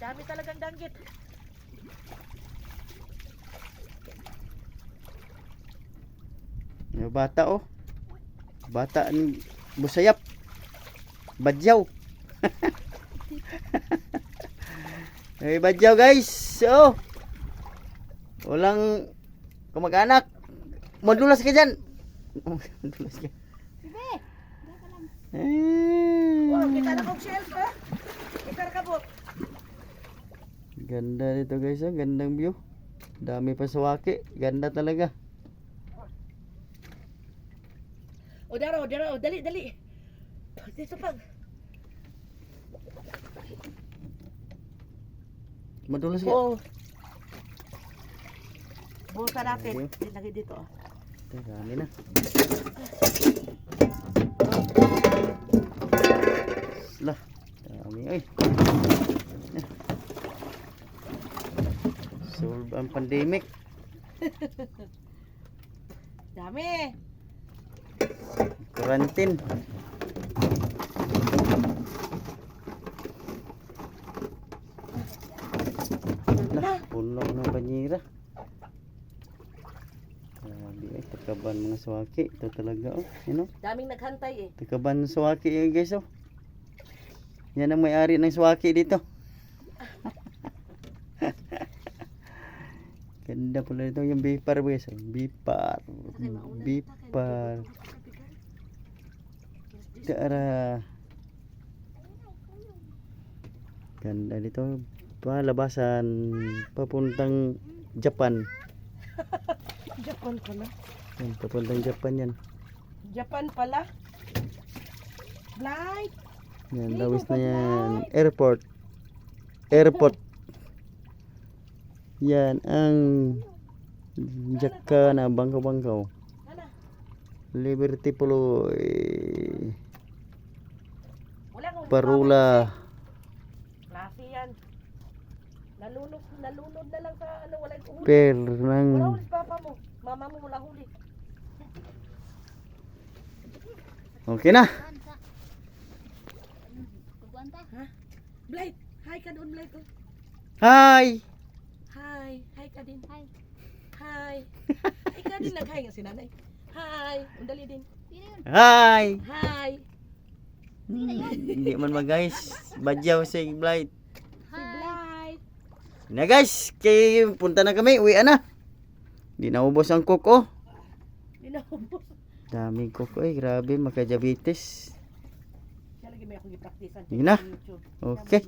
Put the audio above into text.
Dami talagang danggit. Yung bata oh. Bata ang busayap. Badyaw. May badyaw guys. Oh. Walang kamag-anak. Madulas ka dyan. Madulas ka. Sige. Daka lang. Wow, kita na kong shelf ha. Ikar ka po. Ganda dito guys, oh. Gandang view. Dami pa sawaki. Ganda talaga. O daro, dali, dali. Dito pag. Madulas ka. Oo. Buka natin. Lagi dito. Teka, dami na. Lah, dami ay. Solve ang pandemic. Dami. Quarantine. Lah, puno ng banyera. Grabe ay, takaban mga sawaki. Ito talaga oh. Yan oh. Daming naghantay eh. Takaban ng sawaki yun guys oh. Yan ang may-ari ng sawaki dito. Ganda pala ito yung bipar guys. Bipar. Bipar. Daara. Ganda dito. Palabasan papuntang Japan. Japan pala. Yan, papuntang Japan yan. Japan pala. Flight. Yan, lawis na yan. Airport. Airport. Yan ang Jaka na bangkaw-bangkaw. Ano? Liberty Puloy. Wala kang Parula. klase yan. Nalunod na lang sa ano, wala yung huli. Per Wala ng huli papa mo. Mama mo wala huli. okay na. Pagwanta. Ha? Blight, hi ka doon Blight. Oh. Hi. Hi, hi ka din. Hi. Hi. Ikaw din nag-hi nga si nanay. Hi, undali din. Sino yun? Hi. Hi. Hindi man guys. Badyaw si Blight. Si Blight. Na guys, kay punta na kami, uwi na. Di naubos ang cook oh. Dinaubos. Daming cook eh, grabe, magka-diabetes. Siya lagi may akong i-practice. Yun na. Okay.